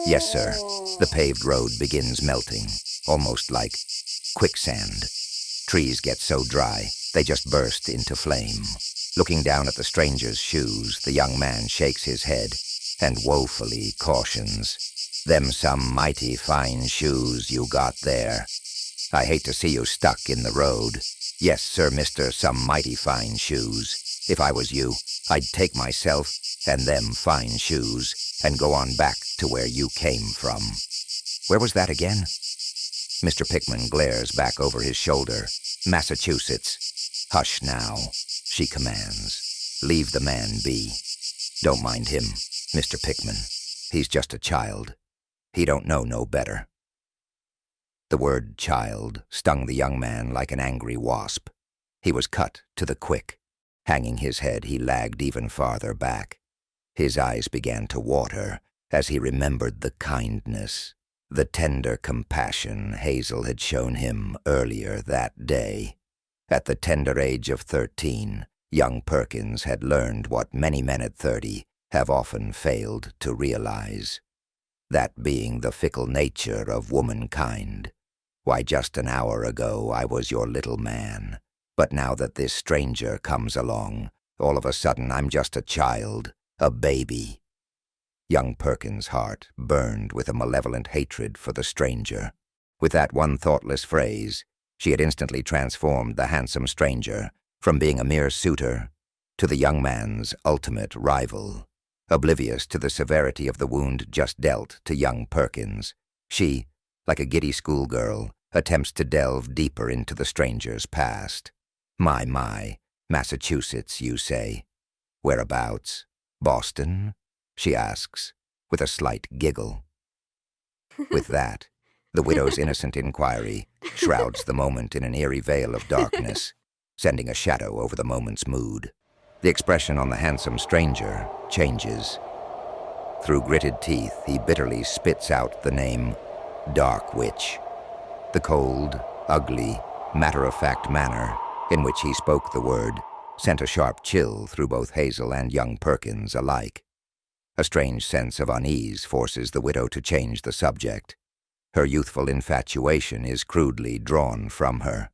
Yes, sir. The paved road begins melting, almost like quicksand. Trees get so dry, they just burst into flame. Looking down at the stranger's shoes, the young man shakes his head and woefully cautions, "Them some mighty fine shoes you got there. I hate to see you stuck in the road. Yes, sir, mister, some mighty fine shoes. If I was you, I'd take myself and them fine shoes and go on back to where you came from." Where was that again? Mr. Pickman glares back over his shoulder. "Massachusetts." "Hush now," she commands. "Leave the man be. Don't mind him, Mr. Pickman. He's just a child. He don't know no better." The word child stung the young man like an angry wasp. He was cut to the quick. Hanging his head, he lagged even farther back. His eyes began to water as he remembered the kindness, the tender compassion Hazel had shown him earlier that day. At the tender age of 13, young Perkins had learned what many men at 30 have often failed to realize. That being the fickle nature of womankind. Why, just an hour ago I was your little man, but now that this stranger comes along, all of a sudden I'm just a child, a baby. Young Perkins' heart burned with a malevolent hatred for the stranger. With that one thoughtless phrase, she had instantly transformed the handsome stranger from being a mere suitor to the young man's ultimate rival. Oblivious to the severity of the wound just dealt to young Perkins, she, like a giddy schoolgirl, attempts to delve deeper into the stranger's past. My, Massachusetts, you say? Whereabouts? Boston? She asks, with a slight giggle. With that, the widow's innocent inquiry shrouds the moment in an eerie veil of darkness, sending a shadow over the moment's mood. The expression on the handsome stranger changes. Through gritted teeth, he bitterly spits out the name Dark Witch. The cold, ugly, matter-of-fact manner in which he spoke the word sent a sharp chill through both Hazel and young Perkins alike. A strange sense of unease forces the widow to change the subject. Her youthful infatuation is crudely drawn from her.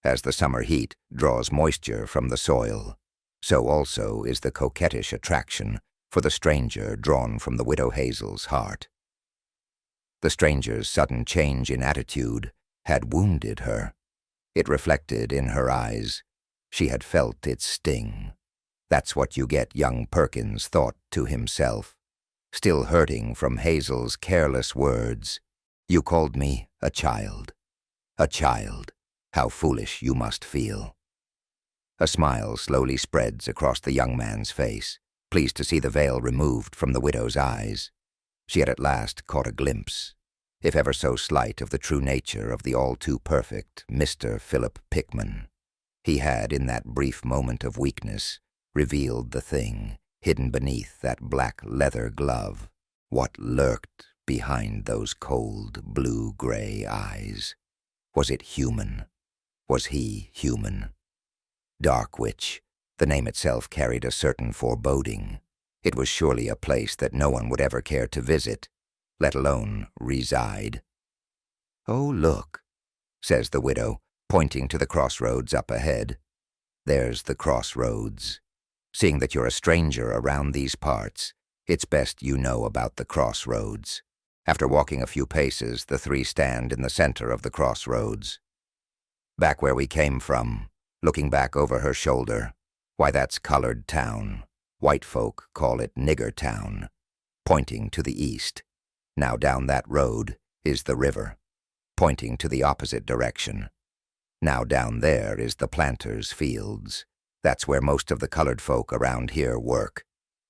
As the summer heat draws moisture from the soil, so also is the coquettish attraction for the stranger drawn from the widow Hazel's heart. The stranger's sudden change in attitude had wounded her. It reflected in her eyes. She had felt its sting. "That's what you get," young Perkins thought to himself, still hurting from Hazel's careless words. "You called me a child. A child. How foolish you must feel." A smile slowly spreads across the young man's face, pleased to see the veil removed from the widow's eyes. She had at last caught a glimpse, if ever so slight, of the true nature of the all-too-perfect Mr. Philip Pickman. He had, in that brief moment of weakness, revealed the thing, hidden beneath that black leather glove, what lurked behind those cold, blue-gray eyes. Was it human? Was he human? Dark Witch. The name itself carried a certain foreboding. It was surely a place that no one would ever care to visit, let alone reside. "Oh, look," says the widow, pointing to the crossroads up ahead. "There's the crossroads. Seeing that you're a stranger around these parts, it's best you know about the crossroads." After walking a few paces, the three stand in the center of the crossroads. "Back where we came from," looking back over her shoulder, "why, that's Colored Town. White folk call it Nigger Town," pointing to the east. "Now down that road is the river," pointing to the opposite direction. "Now down there is the planters' fields. That's where most of the colored folk around here work,"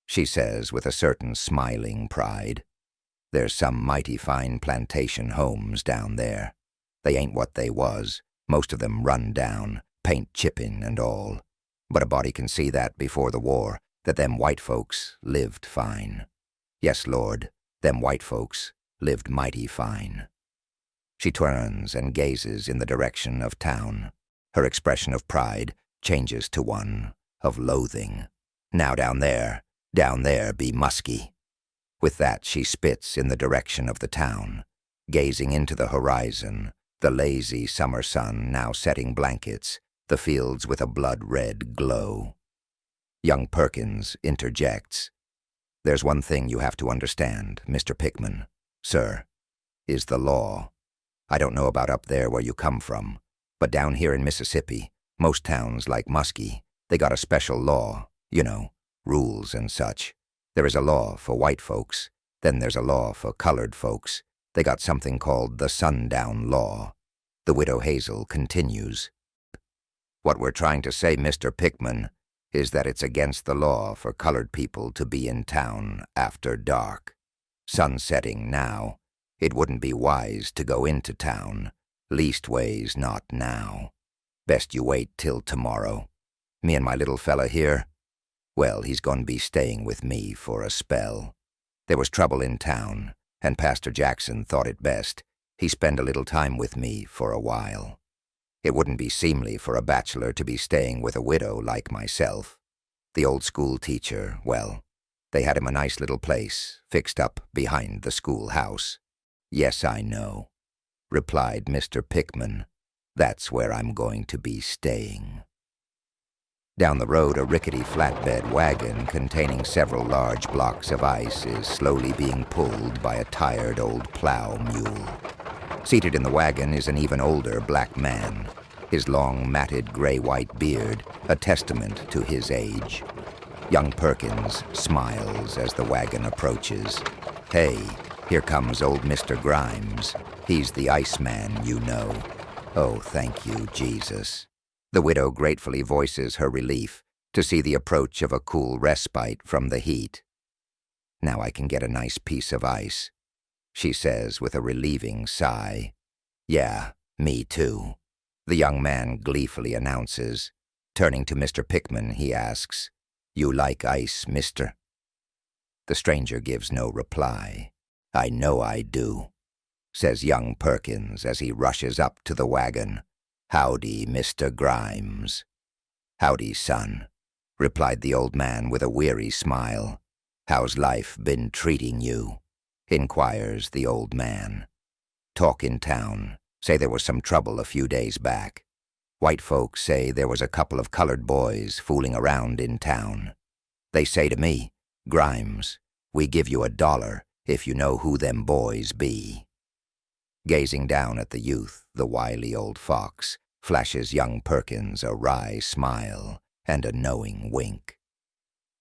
she says with a certain smiling pride. "There's some mighty fine plantation homes down there. They ain't what they was, most of them run down, paint chipping and all. But a body can see that before the war, that them white folks lived fine. Yes, Lord, them white folks lived mighty fine." She turns and gazes in the direction of town. Her expression of pride changes to one of loathing. "Now down there be musky." With that, she spits in the direction of the town, gazing into the horizon, the lazy summer sun now setting blankets, the fields with a blood-red glow. Young Perkins interjects. "There's one thing you have to understand, Mr. Pickman, sir, is the law. I don't know about up there where you come from, but down here in Mississippi, most towns like Muskie, they got a special law, you know, rules and such. There is a law for white folks, then there's a law for colored folks. They got something called the Sundown Law." The widow Hazel continues. "What we're trying to say, Mr. Pickman, is that it's against the law for colored people to be in town after dark. Sun setting now. It wouldn't be wise to go into town, leastways not now. Best you wait till tomorrow. Me and my little fella here, well, he's gonna be staying with me for a spell. There was trouble in town, and Pastor Jackson thought it best he spend a little time with me for a while. It wouldn't be seemly for a bachelor to be staying with a widow like myself. The old school teacher, well, they had him a nice little place fixed up behind the schoolhouse." "Yes, I know," replied Mr. Pickman. "That's where I'm going to be staying." Down the road, a rickety flatbed wagon containing several large blocks of ice is slowly being pulled by a tired old plow mule. Seated in the wagon is an even older black man, his long, matted gray-white beard a testament to his age. Young Perkins smiles as the wagon approaches. "Hey, here comes old Mr. Grimes. He's the Iceman, you know." "Oh, thank you, Jesus." The widow gratefully voices her relief to see the approach of a cool respite from the heat. "Now I can get a nice piece of ice," she says with a relieving sigh. "Yeah, me too," the young man gleefully announces. Turning to Mr. Pickman, he asks, "You like ice, mister?" The stranger gives no reply. "I know I do," says young Perkins as he rushes up to the wagon. "Howdy, Mr. Grimes." "Howdy, son," replied the old man with a weary smile. "How's life been treating you?" inquires the old man. "Talk in town. Say there was some trouble a few days back. White folks say there was a couple of colored boys fooling around in town. They say to me, 'Grimes, we give you $1 if you know who them boys be.'" Gazing down at the youth, the wily old fox flashes young Perkins a wry smile and a knowing wink.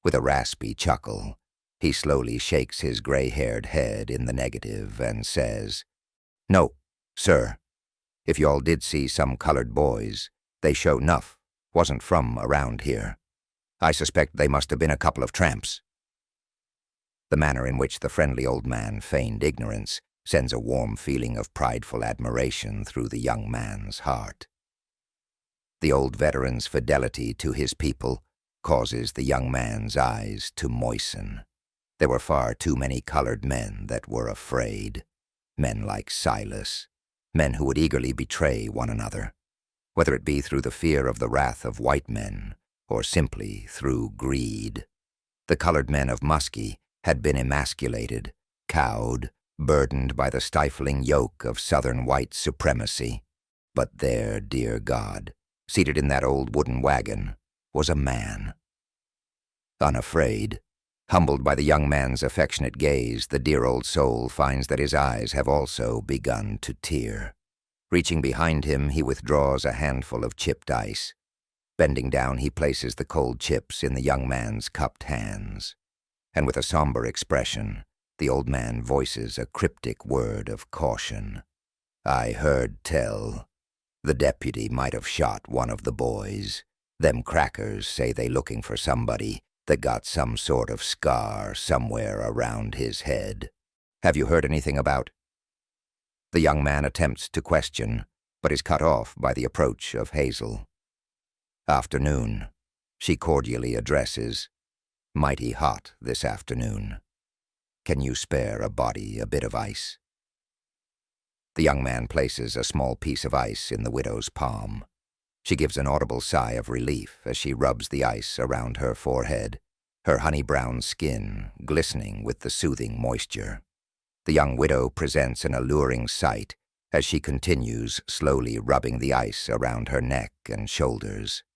With a raspy chuckle, he slowly shakes his gray-haired head in the negative and says, "No, sir. If you all did see some colored boys, they show 'nuff wasn't from around here. I suspect they must have been a couple of tramps." The manner in which the friendly old man feigned ignorance sends a warm feeling of prideful admiration through the young man's heart. The old veteran's fidelity to his people causes the young man's eyes to moisten. There were far too many colored men that were afraid. Men like Silas. Men who would eagerly betray one another, whether it be through the fear of the wrath of white men or simply through greed. The colored men of Muskie had been emasculated, cowed, burdened by the stifling yoke of Southern white supremacy. But there, dear God, seated in that old wooden wagon, was a man. Unafraid, humbled by the young man's affectionate gaze, the dear old soul finds that his eyes have also begun to tear. Reaching behind him, he withdraws a handful of chipped ice. Bending down, he places the cold chips in the young man's cupped hands. And with a somber expression, the old man voices a cryptic word of caution. "I heard tell. The deputy might have shot one of the boys. Them crackers say they looking for somebody that got some sort of scar somewhere around his head. Have you heard anything about—" The young man attempts to question, but is cut off by the approach of Hazel. "Afternoon," she cordially addresses. "Mighty hot this afternoon. Can you spare a body a bit of ice?" The young man places a small piece of ice in the widow's palm. She gives an audible sigh of relief as she rubs the ice around her forehead. her honey-brown skin glistening with the soothing moisture. The young widow presents an alluring sight as she continues slowly rubbing the ice around her neck and shoulders.